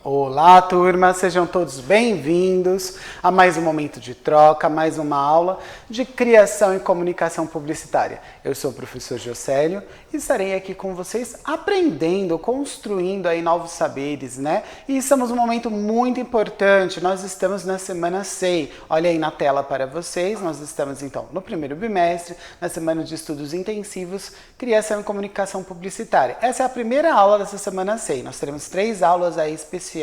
Olá, turma! Sejam todos bem-vindos a mais um momento de troca, mais uma aula de criação e comunicação publicitária. Eu sou o professor Jocélio e estarei aqui com vocês aprendendo, construindo aí novos saberes, né? E estamos num momento muito importante, nós estamos na semana SEI. Olha aí na tela para vocês, nós estamos então no primeiro bimestre, na semana de estudos intensivos, criação e comunicação publicitária. Essa é a primeira aula dessa semana SEI, nós teremos 3 aulas aí especiais,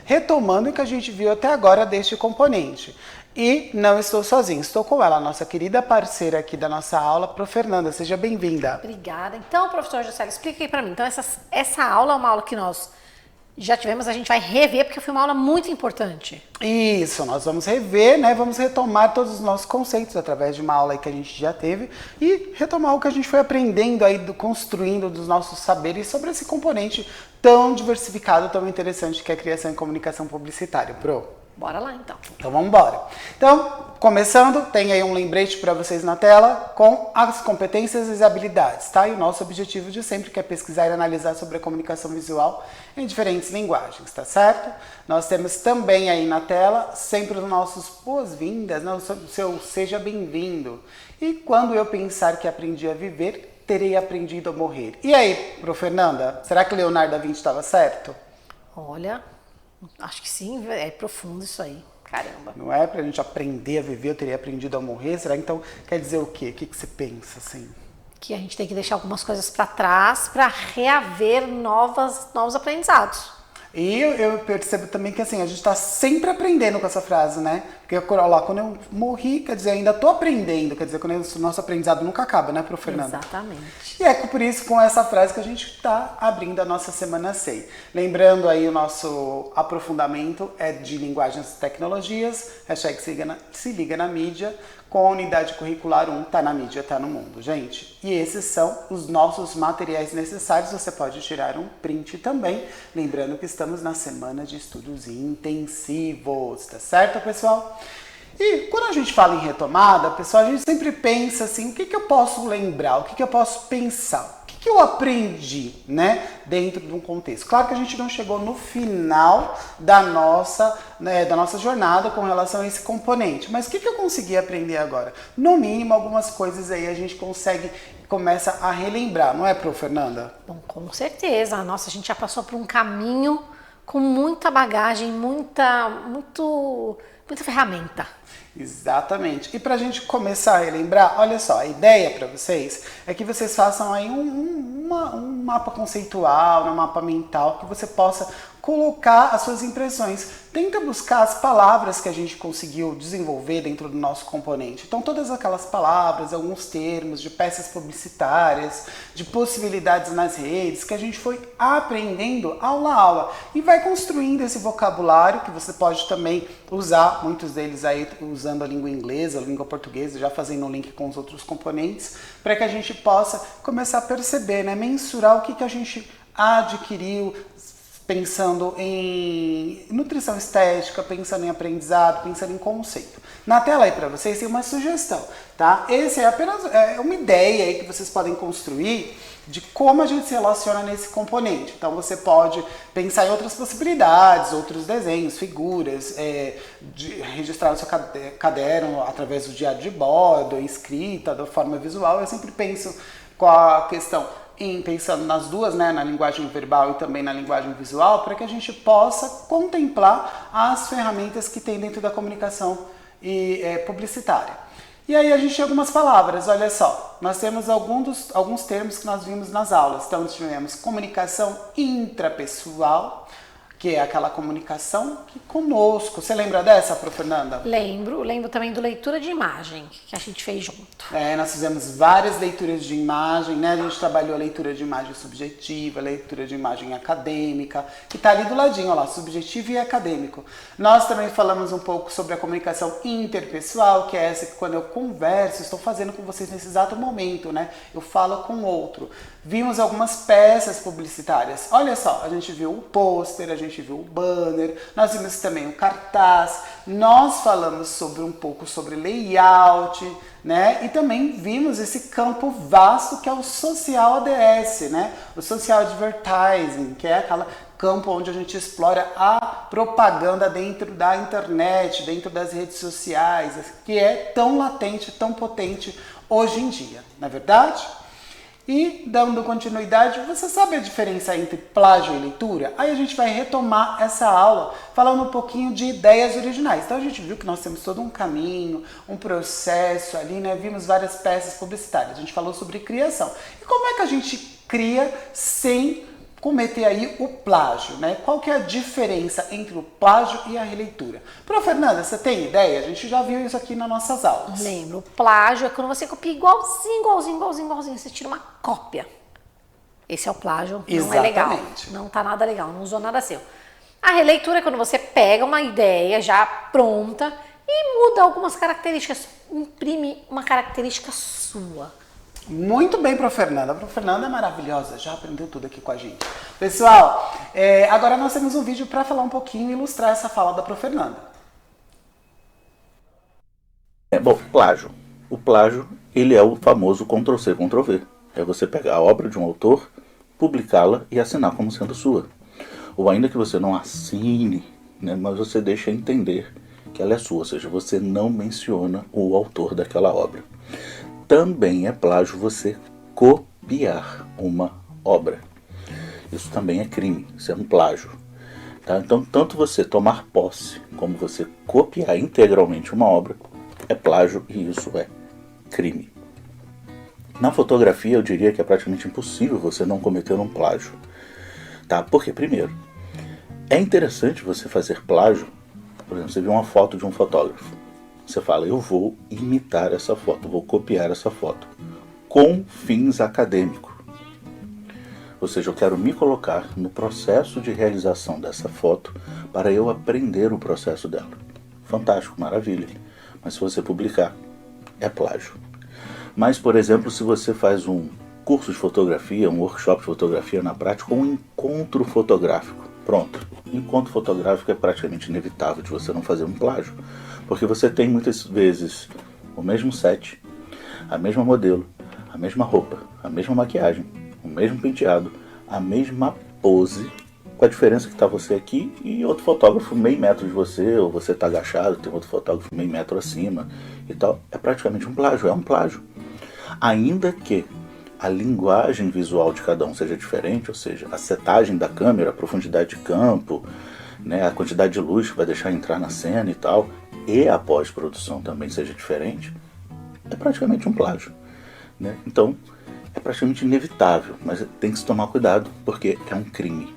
retomando o que a gente viu até agora deste componente. E não estou sozinho, estou com ela, nossa querida parceira aqui da nossa aula, Prof. Fernanda. Seja bem-vinda. Obrigada. Então, professor Jocélio, explica aí para mim. Então, essa aula é uma aula que nós já tivemos, a gente vai rever, porque foi uma aula muito importante. Isso, nós vamos rever, né? Vamos retomar todos os nossos conceitos através de uma aula que a gente já teve e retomar o que a gente foi aprendendo aí, construindo dos nossos saberes sobre esse componente tão diversificado, tão interessante que é a criação e comunicação publicitária. Pro? Bora lá, então. Então vamos embora. Então, começando, tem aí um lembrete para vocês na tela com as competências e as habilidades, tá? E o nosso objetivo de sempre que é pesquisar e analisar sobre a comunicação visual em diferentes linguagens, tá certo? Nós temos também aí na tela sempre os nossos boas-vindas, né? O seu seja bem-vindo. E quando eu pensar que aprendi a viver, terei aprendido a morrer. E aí, Prof. Fernanda, será que Leonardo da Vinci estava certo? Olha, acho que sim, é profundo isso aí. Caramba. Não é pra gente aprender a viver, eu teria aprendido a morrer? Será que então quer dizer o quê? O que você pensa assim? Que a gente tem que deixar algumas coisas para trás para reaver novos aprendizados. E eu percebo também que assim, a gente está sempre aprendendo com essa frase, né? Porque lá, quando eu morri, quer dizer, ainda estou aprendendo, quer dizer, quando o nosso aprendizado nunca acaba, né, Prof. Fernanda? Exatamente. E é por isso, com essa frase, que a gente está abrindo a nossa Semana SEI. Lembrando aí, o nosso aprofundamento é de linguagens e tecnologias, hashtag se liga na mídia, com a unidade curricular 1, tá na mídia, tá no mundo, gente. E esses são os nossos materiais necessários, você pode tirar um print também, lembrando que estamos na semana de estudos intensivos, tá certo, pessoal? E quando a gente fala em retomada, pessoal, a gente sempre pensa assim, o que eu posso lembrar, o que eu posso pensar? O que eu aprendi, né, dentro de um contexto? Claro que a gente não chegou no final da nossa jornada com relação a esse componente, mas o que eu consegui aprender agora? No mínimo, algumas coisas aí a gente começa a relembrar, não é, Prof. Fernanda? Bom, com certeza. Nossa, a gente já passou por um caminho com muita bagagem, muita ferramenta. Exatamente. E para a gente começar a relembrar, olha só, a ideia para vocês é que vocês façam aí um mapa conceitual, um mapa mental, que você possa colocar as suas impressões. Tenta buscar as palavras que a gente conseguiu desenvolver dentro do nosso componente. Então, todas aquelas palavras, alguns termos de peças publicitárias, de possibilidades nas redes, que a gente foi aprendendo aula a aula. E vai construindo esse vocabulário, que você pode também usar, muitos deles aí usando a língua inglesa, a língua portuguesa, já fazendo um link com os outros componentes, para que a gente possa começar a perceber, né, mensurar o que a gente adquiriu, pensando em nutrição estética, pensando em aprendizado, pensando em conceito. Na tela aí para vocês tem uma sugestão, tá? Esse é apenas uma ideia aí que vocês podem construir de como a gente se relaciona nesse componente. Então você pode pensar em outras possibilidades, outros desenhos, figuras, registrar no seu caderno através do diário de bordo, escrita, da forma visual. Eu sempre penso com a questão pensando nas duas, né, na linguagem verbal e também na linguagem visual, para que a gente possa contemplar as ferramentas que tem dentro da comunicação publicitária. E aí a gente tem algumas palavras, olha só, nós temos alguns termos que nós vimos nas aulas. Então tivemos comunicação intrapessoal, que é aquela comunicação que conosco. Você lembra dessa, Prof. Fernanda? Lembro também do leitura de imagem, que a gente fez junto. Nós fizemos várias leituras de imagem, né? A gente trabalhou a leitura de imagem subjetiva, leitura de imagem acadêmica, que está ali do ladinho, ó lá, subjetivo e acadêmico. Nós também falamos um pouco sobre a comunicação interpessoal, que é essa que quando eu converso, estou fazendo com vocês nesse exato momento, né? Eu falo com outro. vimos algumas peças publicitárias. Olha só, a gente viu o pôster, a gente viu o banner, nós vimos também o cartaz, nós falamos sobre um pouco sobre layout, né? E também vimos esse campo vasto que é o social ADS, né? O social advertising, que é aquele campo onde a gente explora a propaganda dentro da internet, dentro das redes sociais, que é tão latente, tão potente hoje em dia, não é verdade? E, dando continuidade, você sabe a diferença entre plágio e leitura? Aí a gente vai retomar essa aula falando um pouquinho de ideias originais. Então a gente viu que nós temos todo um caminho, um processo ali, né? Vimos várias peças publicitárias, a gente falou sobre criação. E como é que a gente cria sem cometer aí o plágio, né? Qual que é a diferença entre o plágio e a releitura? Prof. Fernanda, você tem ideia? A gente já viu isso aqui nas nossas aulas. Lembro, o plágio é quando você copia igualzinho, você tira uma cópia. Esse é o plágio, não é legal, não tá nada legal, não usou nada seu. A releitura é quando você pega uma ideia já pronta e muda algumas características, imprime uma característica sua. Muito bem, Prof. Fernanda. A Prof. Fernanda é maravilhosa, já aprendeu tudo aqui com a gente. Pessoal, agora nós temos um vídeo para falar um pouquinho e ilustrar essa fala da Prof. Fernanda. Bom, plágio. O plágio, ele é o famoso Ctrl+C, Ctrl+V. É você pegar a obra de um autor, publicá-la e assinar como sendo sua. Ou ainda que você não assine, né, mas você deixa entender que ela é sua, ou seja, você não menciona o autor daquela obra. Também é plágio você copiar uma obra. Isso também é crime, isso é um plágio. Tá? Então, tanto você tomar posse como você copiar integralmente uma obra é plágio e isso é crime. Na fotografia, eu diria que é praticamente impossível você não cometer um plágio. Tá? Porque, primeiro, é interessante você fazer plágio. Por exemplo, você viu uma foto de um fotógrafo. Você fala, eu vou imitar essa foto, vou copiar essa foto, com fins acadêmicos. Ou seja, eu quero me colocar no processo de realização dessa foto para eu aprender o processo dela. Fantástico, maravilha. Mas se você publicar, é plágio. Mas, por exemplo, se você faz um curso de fotografia, um workshop de fotografia na prática, ou um encontro fotográfico, pronto. Encontro fotográfico é praticamente inevitável de você não fazer um plágio. Porque você tem muitas vezes o mesmo set, a mesma modelo, a mesma roupa, a mesma maquiagem, o mesmo penteado, a mesma pose, com a diferença que está você aqui e outro fotógrafo meio metro de você, ou você está agachado, tem outro fotógrafo meio metro acima e tal. É praticamente um plágio, é um plágio. Ainda que a linguagem visual de cada um seja diferente, ou seja, a setagem da câmera, a profundidade de campo, né, a quantidade de luz que vai deixar entrar na cena e tal, e a pós-produção também seja diferente, é praticamente um plágio, né? Então, é praticamente inevitável, mas tem que se tomar cuidado, porque é um crime,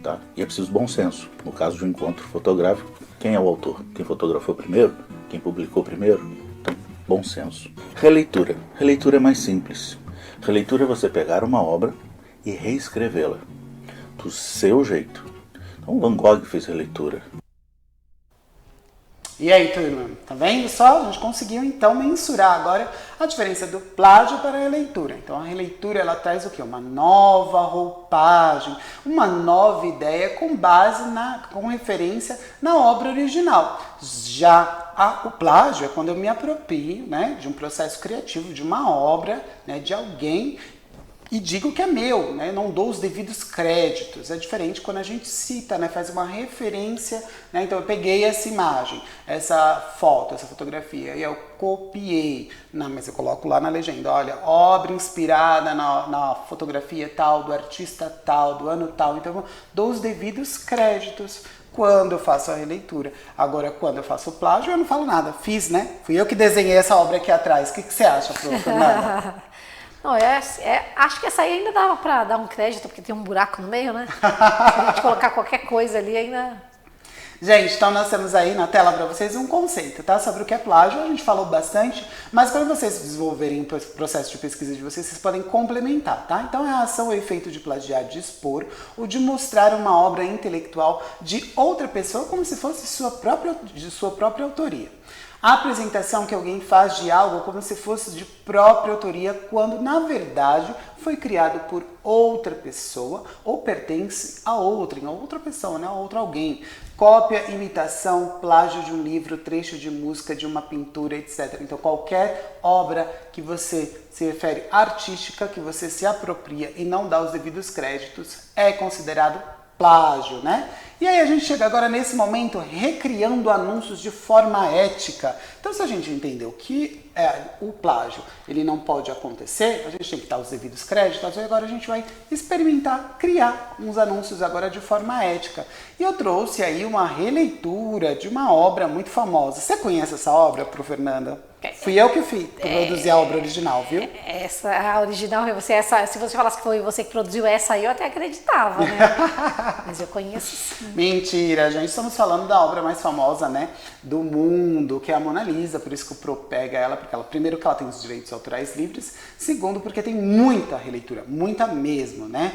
tá? E é preciso bom senso. No caso de um encontro fotográfico, quem é o autor? Quem fotografou primeiro? Quem publicou primeiro? Então, bom senso. Releitura. Releitura é mais simples. Releitura é você pegar uma obra e reescrevê-la do seu jeito. Então, Van Gogh fez releitura. E aí, turma, tá vendo só? A gente conseguiu então mensurar agora a diferença do plágio para a releitura. Então a releitura ela traz o quê? Uma nova roupagem, uma nova ideia com base com referência na obra original. Já o plágio é quando eu me aproprio, né, de um processo criativo, de uma obra, né, de alguém, e digo que é meu, né? Não dou os devidos créditos. É diferente quando a gente cita, né? Faz uma referência, né? Então eu peguei essa imagem, essa foto, essa fotografia e eu copiei. Não, mas eu coloco lá na legenda, olha, obra inspirada na fotografia tal, do artista tal, do ano tal. Então eu dou os devidos créditos quando eu faço a releitura. Agora, quando eu faço o plágio, eu não falo nada. Fiz, né? Fui eu que desenhei essa obra aqui atrás. O que você acha, Prof. Fernanda? Não, acho que essa aí ainda dava pra dar um crédito, porque tem um buraco no meio, né? Se a gente colocar qualquer coisa ali ainda... Gente, então nós temos aí na tela para vocês um conceito, tá? Sobre o que é plágio, a gente falou bastante, mas quando vocês desenvolverem o processo de pesquisa de vocês podem complementar, tá? Então é a ação ou efeito de plagiar, de expor, ou de mostrar uma obra intelectual de outra pessoa como se fosse de sua própria autoria. A apresentação que alguém faz de algo como se fosse de própria autoria, quando na verdade foi criado por outra pessoa ou pertence a outra pessoa, né? A outro alguém. Cópia, imitação, plágio de um livro, trecho de música, de uma pintura, etc. Então qualquer obra que você se refere artística, que você se apropria e não dá os devidos créditos, é considerado plágio, né? E aí a gente chega agora nesse momento recriando anúncios de forma ética. Então se a gente entendeu que o plágio ele não pode acontecer, a gente tem que dar os devidos créditos, e agora a gente vai experimentar criar uns anúncios agora de forma ética. E eu trouxe aí uma releitura de uma obra muito famosa. Você conhece essa obra, Pro Fernanda? Fui eu que produzi a obra original, viu? A original, se você falasse que foi você que produziu essa aí, eu até acreditava, né? Mas eu conheço sim. Mentira, gente. Estamos falando da obra mais famosa, né, do mundo, que é a Mona Lisa. Por isso que o Pro pega ela, porque primeiro que ela tem os direitos autorais livres, segundo porque tem muita releitura, muita mesmo, né,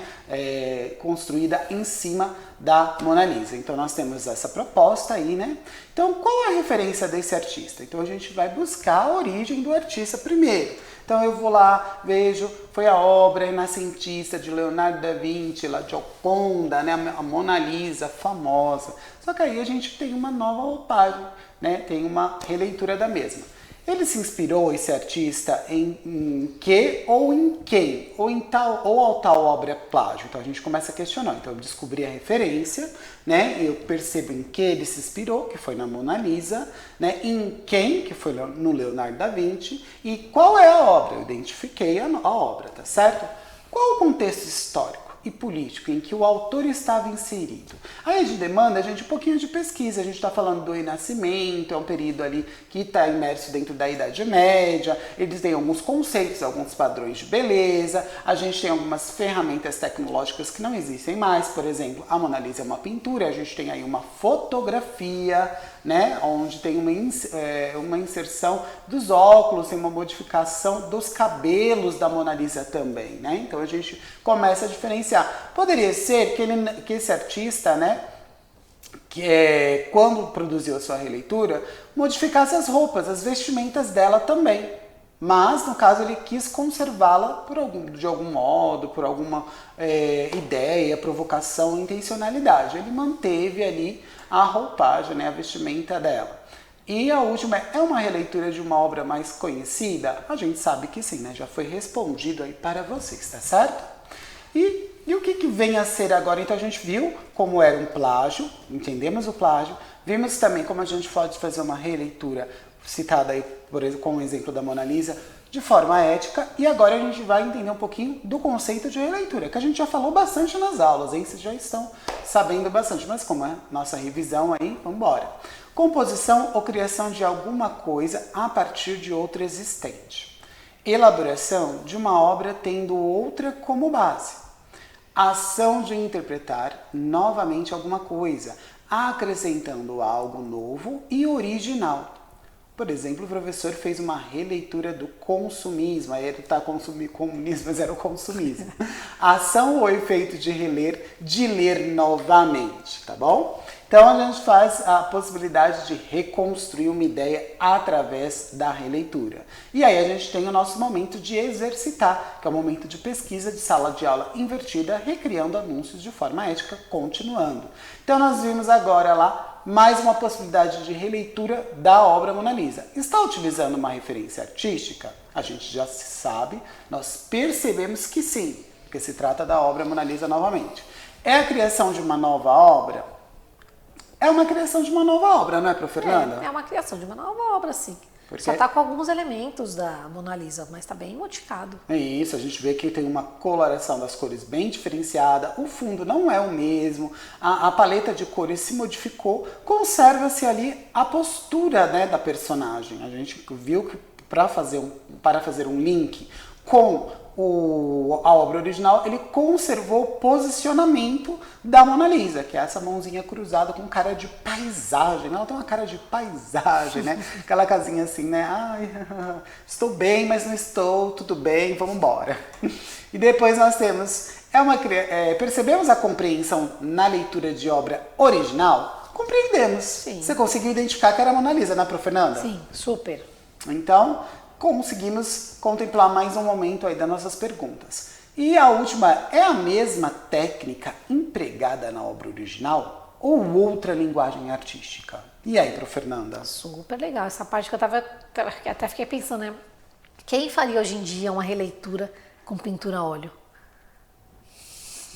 construída em cima da Mona Lisa. Então nós temos essa proposta aí, né? Então qual é a referência desse artista? Então a gente vai buscar a origem do artista primeiro. Então eu vou lá, vejo, foi a obra renascentista de Leonardo da Vinci, La Gioconda, né, a Mona Lisa, famosa. Só que aí a gente tem uma nova roupagem, né, tem uma releitura da mesma. Ele se inspirou, esse artista, em que ou em quem? Ou tal obra é plágio? Então a gente começa a questionar. Então eu descobri a referência, né? Eu percebo em que ele se inspirou, que foi na Mona Lisa, né? Em quem, que foi no Leonardo da Vinci, e qual é a obra? Eu identifiquei a obra, tá certo? Qual o contexto histórico e político em que o autor estava inserido? Aí a gente demanda um pouquinho de pesquisa. A gente está falando do Renascimento, é um período ali que está imerso dentro da Idade Média. Eles têm alguns conceitos, alguns padrões de beleza. A gente tem algumas ferramentas tecnológicas que não existem mais. Por exemplo, a Mona Lisa é uma pintura, a gente tem aí uma fotografia, né, onde tem uma inserção dos óculos, tem uma modificação dos cabelos da Mona Lisa também, né? Então a gente começa a diferenciar. Poderia ser que esse artista, né, quando produziu a sua releitura, modificasse as roupas, as vestimentas dela também. Mas, no caso, ele quis conservá-la de algum modo, por alguma ideia, provocação, intencionalidade. Ele manteve ali a roupagem, né, a vestimenta dela. E a última é uma releitura de uma obra mais conhecida? A gente sabe que sim, né? Já foi respondido aí para vocês, tá certo? E o que vem a ser agora? Então a gente viu como era um plágio, entendemos o plágio, vimos também como a gente pode fazer uma releitura citada aí, por exemplo, com o exemplo da Mona Lisa, de forma ética, e agora a gente vai entender um pouquinho do conceito de releitura, que a gente já falou bastante nas aulas, hein? Vocês já estão sabendo bastante, mas como é nossa revisão aí, vamos embora. Composição ou criação de alguma coisa a partir de outra existente. Elaboração de uma obra tendo outra como base. Ação de interpretar novamente alguma coisa, acrescentando algo novo e original. Por exemplo, o professor fez uma releitura do consumismo. Aí ele está consumindo comunismo, mas era o consumismo. A ação ou efeito de ler novamente, tá bom? Então a gente faz a possibilidade de reconstruir uma ideia através da releitura. E aí a gente tem o nosso momento de exercitar, que é o momento de pesquisa de sala de aula invertida, recriando anúncios de forma ética, continuando. Então nós vimos agora lá mais uma possibilidade de releitura da obra Mona Lisa. Está utilizando uma referência artística? A gente já sabe, nós percebemos que sim, porque se trata da obra Mona Lisa novamente. É a criação de uma nova obra? É uma criação de uma nova obra, não é, Prof. Fernanda? É uma criação de uma nova obra, sim. Só está com alguns elementos da Mona Lisa, mas está bem modificado. É isso, a gente vê que tem uma coloração das cores bem diferenciada, o fundo não é o mesmo, a paleta de cores se modificou, conserva-se ali a postura, né, da personagem. A gente viu que para fazer um link com a obra original, ele conservou o posicionamento da Mona Lisa, que é essa mãozinha cruzada com cara de paisagem. Ela tem uma cara de paisagem, né? Aquela casinha assim, né? Ai, estou bem, mas não estou, tudo bem, vamos embora. E depois nós temos, percebemos a compreensão na leitura de obra original? compreendemos. Sim. Você conseguiu identificar que era a Mona Lisa, né, Prof. Fernanda? Sim, super. Então, conseguimos contemplar mais um momento aí das nossas perguntas. E a última, é a mesma técnica empregada na obra original ou outra linguagem artística? E aí, Prof. Fernanda? Super legal. Essa parte que eu até fiquei pensando, né? Quem faria hoje em dia uma releitura com pintura a óleo?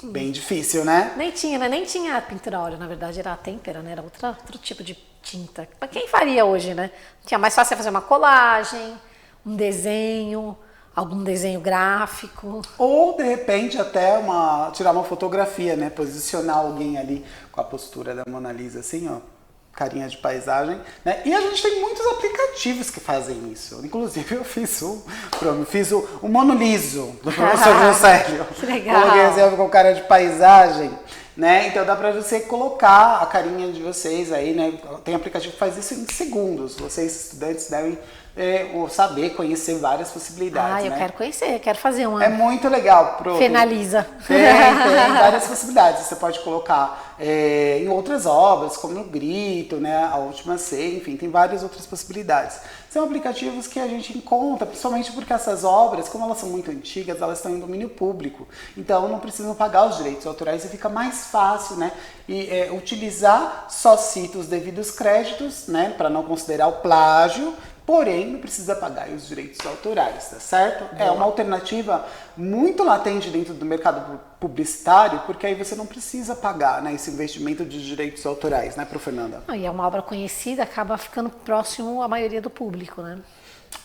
Bem difícil, né? Nem tinha, né? Nem tinha pintura a óleo, na verdade era a têmpera, né? Era outro tipo de tinta. Mas quem faria hoje, né? Tinha mais fácil fazer uma colagem, um desenho, algum desenho gráfico. Ou, de repente, até tirar uma fotografia, né? Posicionar alguém ali com a postura da Mona Lisa, assim, ó. Carinha de paisagem, né? E a gente tem muitos aplicativos que fazem isso. Inclusive, eu fiz o Mono Liso, do professor Josélio. Que legal. Coloquei assim, com cara de paisagem, né? Então dá pra você colocar a carinha de vocês aí, né? Tem aplicativo que faz isso em segundos. Vocês, estudantes, devem saber, conhecer várias possibilidades, eu né? quero conhecer, quero fazer uma. É muito legal. Finaliza. Tem várias possibilidades. Você pode colocar em outras obras, como no Grito, né? A Última Ceia, enfim, tem várias outras possibilidades. São aplicativos que a gente encontra, principalmente porque essas obras, como elas são muito antigas, elas estão em domínio público. Então não precisam pagar os direitos autorais e fica mais fácil, né? E utilizar só cita os devidos créditos, né? Para não considerar o plágio. Porém, não precisa pagar os direitos autorais, tá certo? É uma alternativa muito latente dentro do mercado publicitário, porque aí você não precisa pagar, né, esse investimento de direitos autorais, né, Prof. Fernanda? E é uma obra conhecida, acaba ficando próximo à maioria do público, né?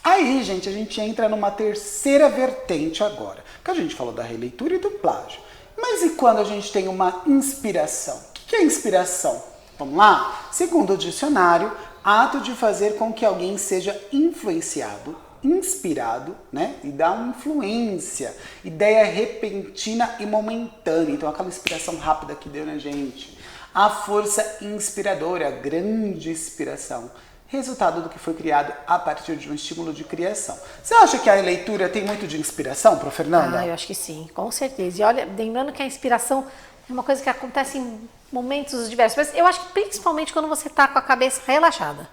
Aí, gente, a gente entra numa terceira vertente agora, que a gente falou da releitura e do plágio. Mas e quando a gente tem uma inspiração? O que é inspiração? Vamos lá? Segundo o dicionário, ato de fazer com que alguém seja influenciado, inspirado, né? E dar uma influência, ideia repentina e momentânea. Então, aquela inspiração rápida que deu na gente. A força inspiradora, a grande inspiração. Resultado do que foi criado a partir de um estímulo de criação. Você acha que a leitura tem muito de inspiração, Prof. Fernanda? Eu acho que sim, com certeza. E olha, lembrando que a inspiração é uma coisa que acontece em momentos diversos, mas eu acho que principalmente quando você está com a cabeça relaxada.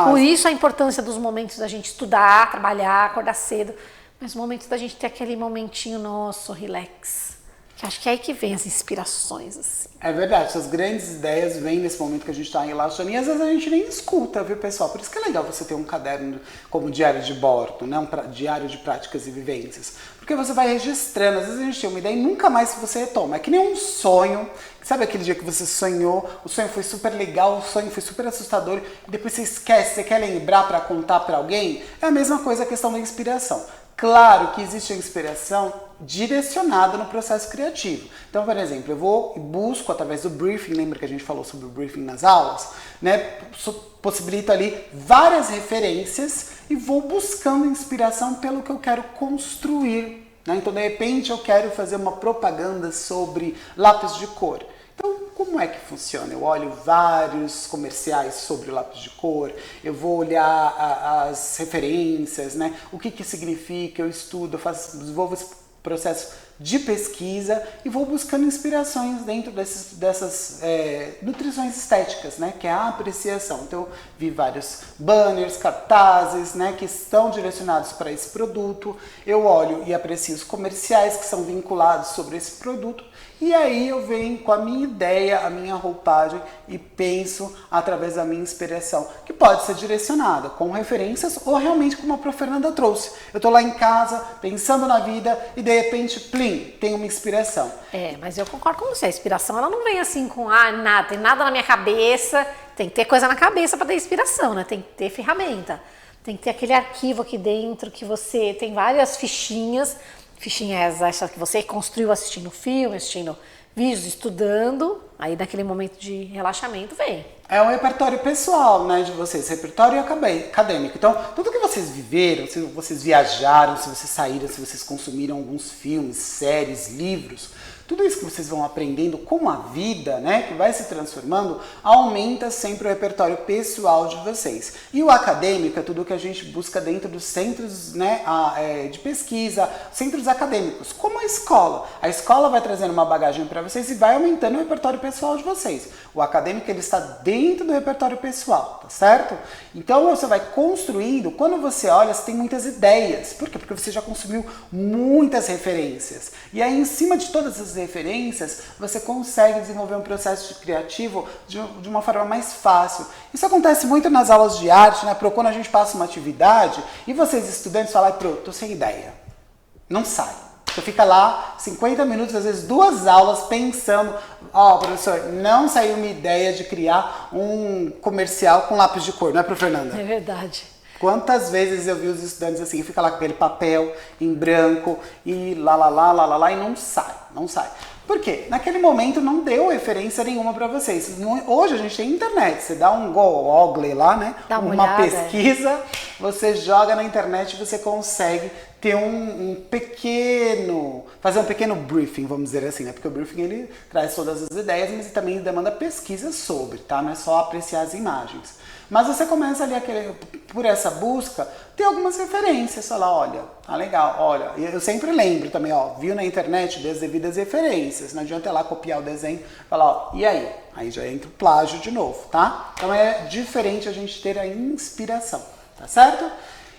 Por isso a importância dos momentos da gente estudar, trabalhar, acordar cedo, mas momentos da gente ter aquele momentinho nosso, relax. Que acho que é aí que vem as inspirações, assim. É verdade, essas grandes ideias vêm nesse momento que a gente está relaxando e às vezes a gente nem escuta, viu, pessoal? Por isso que é legal você ter um caderno como diário de bordo, né? Um diário de práticas e vivências. Porque você vai registrando, às vezes a gente tem uma ideia e nunca mais você retoma. É que nem um sonho. Sabe aquele dia que você sonhou, o sonho foi super legal, o sonho foi super assustador, e depois você esquece, você quer lembrar para contar para alguém? É a mesma coisa a questão da inspiração. Claro que existe a inspiração direcionada no processo criativo. Então, por exemplo, eu vou e busco através do briefing, lembra que a gente falou sobre o briefing nas aulas? Né? Possibilito ali várias referências e vou buscando inspiração pelo que eu quero construir. Né? Então, de repente, eu quero fazer uma propaganda sobre lápis de cor. Então, como é que funciona? Eu olho vários comerciais sobre o lápis de cor, eu vou olhar as referências, né? O que significa, eu estudo, eu desenvolvo esse processo de pesquisa e vou buscando inspirações dentro dessas nutrições estéticas, né? Que é a apreciação. Então, eu vi vários banners, cartazes, né? Que estão direcionados para esse produto. Eu olho e aprecio os comerciais que são vinculados sobre esse produto. E aí eu venho com a minha ideia, a minha roupagem e penso através da minha inspiração, que pode ser direcionada com referências ou realmente como a Prof. Fernanda trouxe. Eu estou lá em casa, pensando na vida e de repente, plim, tem uma inspiração. Mas eu concordo com você, a inspiração ela não vem assim com, nada, tem nada na minha cabeça, tem que ter coisa na cabeça para ter inspiração, né? Tem que ter ferramenta, tem que ter aquele arquivo aqui dentro que você tem várias fichinhas essa que você construiu assistindo filme, assistindo vídeos, estudando, aí naquele momento de relaxamento vem. É um repertório pessoal, né, de vocês, repertório acadêmico. Então, tudo que vocês viveram, se vocês viajaram, se vocês saíram, se vocês consumiram alguns filmes, séries, livros, Tudo isso que vocês vão aprendendo com a vida, né, que vai se transformando, aumenta sempre o repertório pessoal de vocês. E o acadêmico é tudo que a gente busca dentro dos centros, né, de pesquisa, centros acadêmicos, como a escola. A escola vai trazendo uma bagagem para vocês e vai aumentando o repertório pessoal de vocês. O acadêmico, ele está dentro do repertório pessoal, tá certo? Então você vai construindo, quando você olha, você tem muitas ideias. Por quê? Porque você já consumiu muitas referências. E aí, em cima de todas essas referências, você consegue desenvolver um processo criativo de uma forma mais fácil. Isso acontece muito nas aulas de arte, né? Quando a gente passa uma atividade e vocês, estudantes, falam, pronto, tô sem ideia. Não sai. Você fica lá 50 minutos, às vezes 2 aulas, pensando, professor, não saiu uma ideia de criar um comercial com lápis de cor, não é, pro Fernanda? É verdade. Quantas vezes eu vi os estudantes assim, fica lá com aquele papel em branco e lá, e não sai. Por quê? Naquele momento não deu referência nenhuma para vocês. Hoje a gente tem internet, você dá um Google lá, né? Dá uma pesquisa, você joga na internet e você consegue ter fazer um pequeno briefing, vamos dizer assim, né? Porque o briefing, ele traz todas as ideias, mas também demanda pesquisa sobre, tá? Não é só apreciar as imagens. Mas você começa ali por essa busca, ter algumas referências, falar, olha, legal, olha, eu sempre lembro também, viu na internet, dê as devidas referências, não adianta ir lá copiar o desenho, falar, e aí? Aí já entra o plágio de novo, tá? Então é diferente a gente ter a inspiração, tá certo?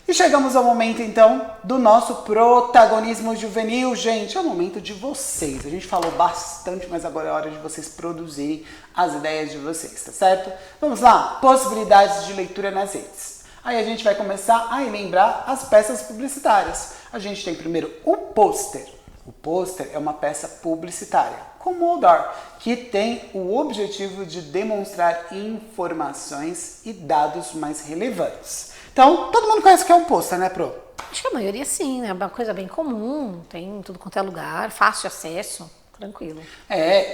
E chegamos ao momento, então, do nosso protagonismo juvenil, gente. É o momento de vocês. A gente falou bastante, mas agora é hora de vocês produzirem as ideias de vocês, tá certo? Vamos lá, possibilidades de leitura nas redes. Aí a gente vai começar a lembrar as peças publicitárias. A gente tem primeiro o pôster. O pôster é uma peça publicitária, como o outdoor, que tem o objetivo de demonstrar informações e dados mais relevantes. Então, todo mundo conhece o que é um pôster, né, Pro? Acho que a maioria sim, né? É uma coisa bem comum, tem em tudo quanto é lugar, fácil acesso, tranquilo.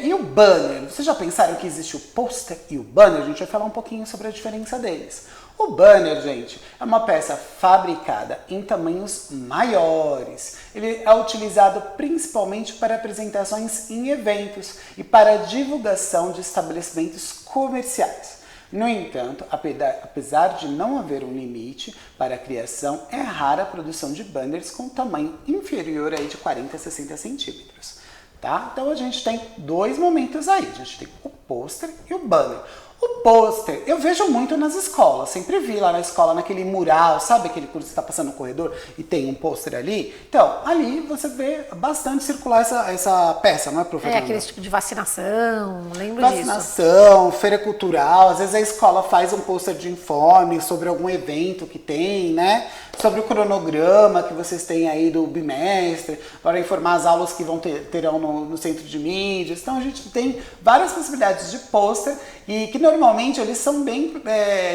E o banner? Vocês já pensaram que existe o pôster e o banner? A gente vai falar um pouquinho sobre a diferença deles. O banner, gente, é uma peça fabricada em tamanhos maiores. Ele é utilizado principalmente para apresentações em eventos e para divulgação de estabelecimentos comerciais. No entanto, apesar de não haver um limite para a criação, é rara a produção de banners com tamanho inferior aí de 40 a 60 centímetros. Tá? Então a gente tem 2 momentos aí, a gente tem o pôster e o banner. O pôster, eu vejo muito nas escolas, sempre vi lá na escola, naquele mural, sabe aquele curso que está passando no corredor e tem um pôster ali? Então, ali você vê bastante circular essa peça, não é, professor? Aquele tipo de vacinação, lembro disso. Vacinação, feira cultural, às vezes a escola faz um pôster de informe sobre algum evento que tem, né? Sobre o cronograma que vocês têm aí do bimestre, para informar as aulas que terão no centro de mídias. Então a gente tem várias possibilidades de pôster e que normalmente eles são bem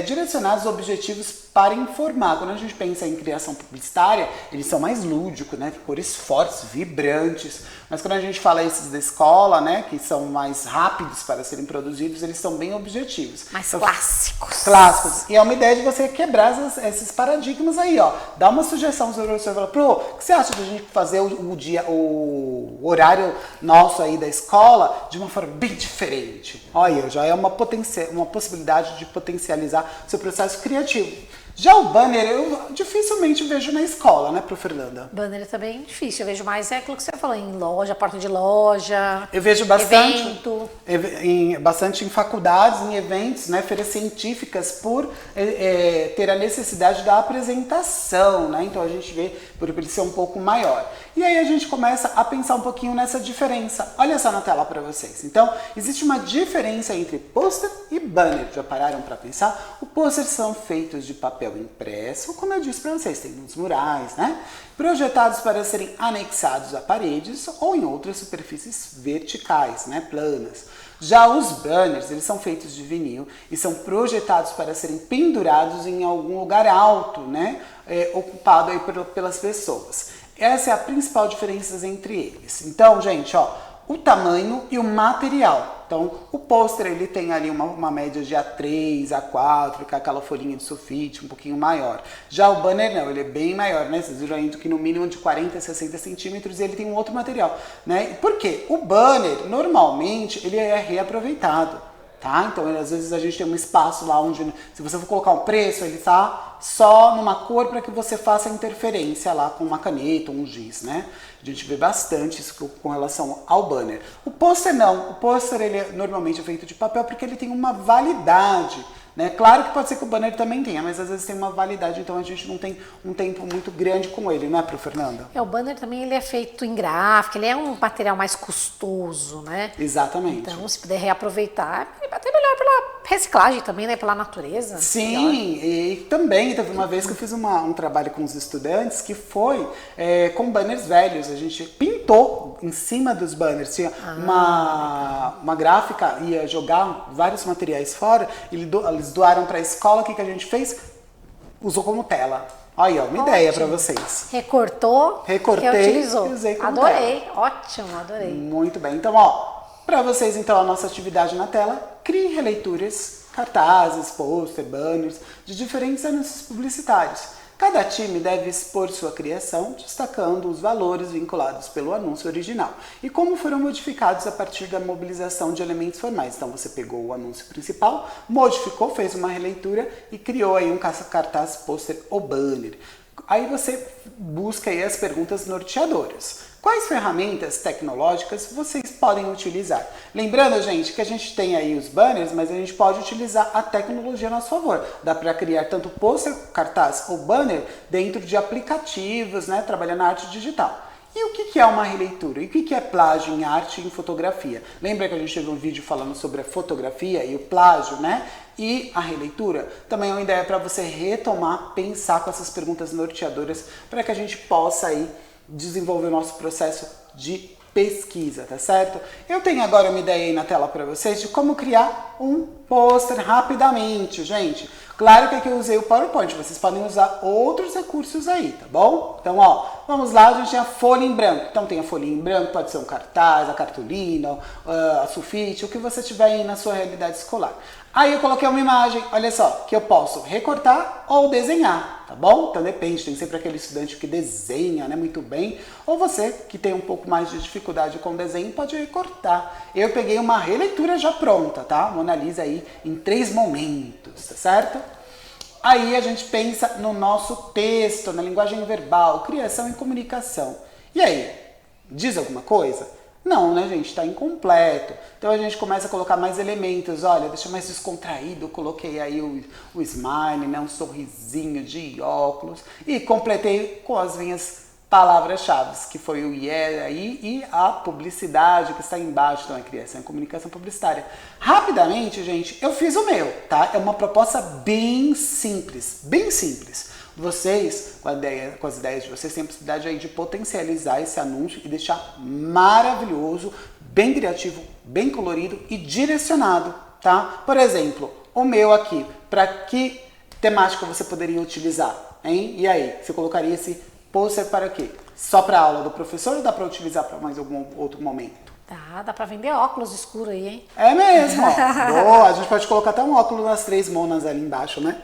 direcionados a objetivos para informar. Quando a gente pensa em criação publicitária, eles são mais lúdicos, né? Cores fortes, vibrantes. Mas quando a gente fala esses da escola, né, que são mais rápidos para serem produzidos, eles são bem objetivos. Mais clássicos. Clássicos. E é uma ideia de você quebrar esses paradigmas aí, ó. Dá uma sugestão sobre o professor, fala, Pro, o que você acha de a gente fazer o horário nosso aí da escola de uma forma bem diferente? Olha, já é uma possibilidade de potencializar seu processo criativo. Já o banner eu dificilmente vejo na escola, né, Pro Fernanda? Banner também é difícil, eu vejo mais aquilo que você falou, em loja, porta de loja, eu vejo bastante, evento. Bastante em faculdades, em eventos, né, feiras científicas, por ter a necessidade da apresentação, né, então a gente vê por ele ser um pouco maior. E aí a gente começa a pensar um pouquinho nessa diferença. Olha só na tela para vocês. Então, existe uma diferença entre pôster e banner. Já pararam para pensar? Os pôsteres são feitos de papel impresso, como eu disse para vocês, tem nos murais, né? Projetados para serem anexados a paredes ou em outras superfícies verticais, né? Planas. Já os banners, eles são feitos de vinil e são projetados para serem pendurados em algum lugar alto, né? Ocupado aí pelas pessoas. Essa é a principal diferença entre eles. Então, gente, ó, o tamanho e o material. Então, o pôster ele tem ali uma média de A3, A4, com aquela folhinha de sulfite um pouquinho maior. Já o banner não, ele é bem maior, né? Vocês viram aí que no mínimo de 40 a 60 centímetros ele tem um outro material, né? Por quê? O banner, normalmente, ele é reaproveitado. Tá? Então, às vezes a gente tem um espaço lá onde, se você for colocar um preço, ele tá só numa cor para que você faça a interferência lá com uma caneta ou um giz, né? A gente vê bastante isso com relação ao banner. O pôster não. O pôster ele normalmente é feito de papel porque ele tem uma validade. Né? Claro que pode ser que o banner também tenha, mas às vezes tem uma validade, então a gente não tem um tempo muito grande com ele, né, pro Fernando? O banner também ele é feito em gráfica, ele é um material mais custoso, né? Exatamente. Então, se puder reaproveitar, é até melhor pela reciclagem também, né, pela natureza. Sim, e também teve uma vez que eu fiz um trabalho com os estudantes que foi com banners velhos, a gente pintou em cima dos banners, tinha uma gráfica, ia jogar vários materiais fora, eles doaram para a escola, o que a gente fez? Usou como tela. Aí, ó, uma ideia para vocês. Recortei, reutilizou. E usei como adorei, tela. ótimo, adorei. Muito bem, então, ó, para vocês, então, a nossa atividade na tela, crie releituras, cartazes, pôster, banners, de diferentes anúncios publicitários. Cada time deve expor sua criação, destacando os valores vinculados pelo anúncio original e como foram modificados a partir da mobilização de elementos formais. Então você pegou o anúncio principal, modificou, fez uma releitura e criou aí um cartaz, pôster ou banner. Aí você busca aí as perguntas norteadoras. Quais ferramentas tecnológicas vocês podem utilizar? Lembrando, gente, que a gente tem aí os banners, mas a gente pode utilizar a tecnologia a nosso favor. Dá para criar tanto pôster, cartaz ou banner dentro de aplicativos, né? Trabalhando na arte digital. E o que é uma releitura? E o que é plágio em arte e em fotografia? Lembra que a gente teve um vídeo falando sobre a fotografia e o plágio, né? E a releitura também é uma ideia para você retomar, pensar com essas perguntas norteadoras para que a gente possa aí desenvolver o nosso processo de pesquisa, tá certo? Eu tenho agora uma ideia aí na tela para vocês de como criar um pôster rapidamente, gente. Claro que aqui eu usei o PowerPoint, vocês podem usar outros recursos aí, tá bom? Então, ó, vamos lá, a gente tem a folha em branco. Então tem a folha em branco, pode ser um cartaz, a cartolina, a sulfite, o que você tiver aí na sua realidade escolar. Aí eu coloquei uma imagem, olha só, que eu posso recortar ou desenhar, tá bom? Então depende, tem sempre aquele estudante que desenha, né, muito bem, ou você que tem um pouco mais de dificuldade com desenho pode recortar. Eu peguei uma releitura já pronta, tá? Mona Lisa aí em 3 momentos, tá certo? Aí a gente pensa no nosso texto, na linguagem verbal, criação e comunicação. E aí, diz alguma coisa? Não, né, gente? Está incompleto. Então a gente começa a colocar mais elementos. Olha, deixa mais descontraído. Eu coloquei aí o smile, né? Um sorrisinho de óculos. E completei com as minhas palavras-chave, que foi o yeah aí e a publicidade que está embaixo. Então, a criação e comunicação publicitária. Rapidamente, gente, eu fiz o meu, tá? É uma proposta bem simples, bem simples. Vocês, com as ideias de vocês, têm a possibilidade aí de potencializar esse anúncio e deixar maravilhoso, bem criativo, bem colorido e direcionado, tá? Por exemplo, o meu aqui, para que temática você poderia utilizar, hein? E aí, você colocaria esse pôster para quê? Só para a aula do professor ou dá para utilizar para mais algum outro momento? Dá pra vender óculos escuros aí, hein? É mesmo, ó. Boa, a gente pode colocar até um óculos nas 3 monas ali embaixo, né?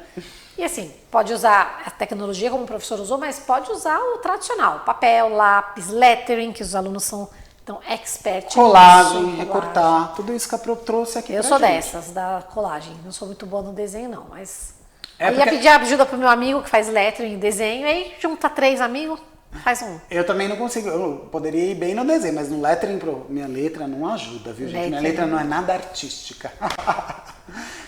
E assim, pode usar a tecnologia como o professor usou, mas pode usar o tradicional, papel, lápis, lettering, que os alunos são tão expert colagem, nisso, recortar, tudo isso que a Pro trouxe aqui eu pra sou gente. dessas, da colagem, não sou muito boa no desenho não, mas É eu ia pedir ajuda pro meu amigo que faz lettering e desenho, aí junta 3 amigos, faz um. Eu também não consigo, eu poderia ir bem no desenho, mas no lettering, minha letra não ajuda, viu, gente? Minha letra não é nada artística.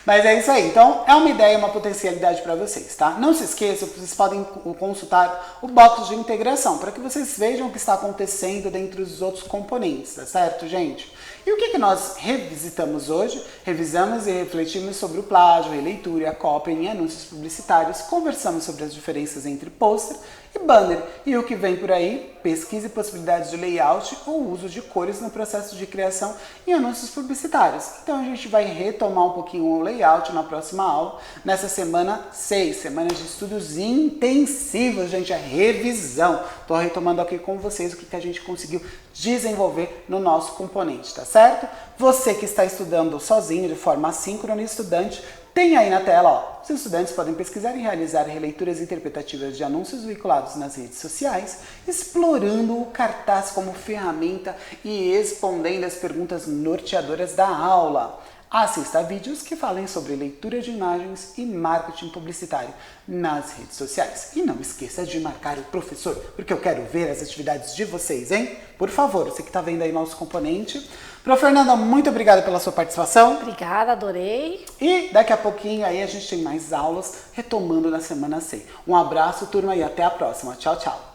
Mas é isso aí, então é uma ideia, uma potencialidade para vocês, tá? Não se esqueçam, vocês podem consultar o box de integração, para que vocês vejam o que está acontecendo dentro dos outros componentes, tá certo, gente? E o que nós revisitamos hoje? Revisamos e refletimos sobre o plágio, releitura, a cópia em anúncios publicitários, conversamos sobre as diferenças entre pôster e banner. E o que vem por aí? Pesquise possibilidades de layout ou uso de cores no processo de criação em anúncios publicitários. Então a gente vai retomar um pouquinho o layout na próxima aula, nessa semana 6, semana de estudos intensivos, gente, é revisão. Estou retomando aqui com vocês o que a gente conseguiu desenvolver no nosso componente, tá certo? Você que está estudando sozinho, de forma assíncrona, estudante, tem aí na tela, ó, os estudantes podem pesquisar e realizar releituras interpretativas de anúncios veiculados nas redes sociais, explorando o cartaz como ferramenta e respondendo as perguntas norteadoras da aula. Assista a vídeos que falem sobre leitura de imagens e marketing publicitário nas redes sociais. E não esqueça de marcar o professor, porque eu quero ver as atividades de vocês, hein? Por favor, você que está vendo aí nosso componente. Prof. Fernanda, muito obrigada pela sua participação. Obrigada, adorei. E daqui a pouquinho aí a gente tem mais aulas retomando na semana 6. Um abraço, turma, e até a próxima. Tchau, tchau.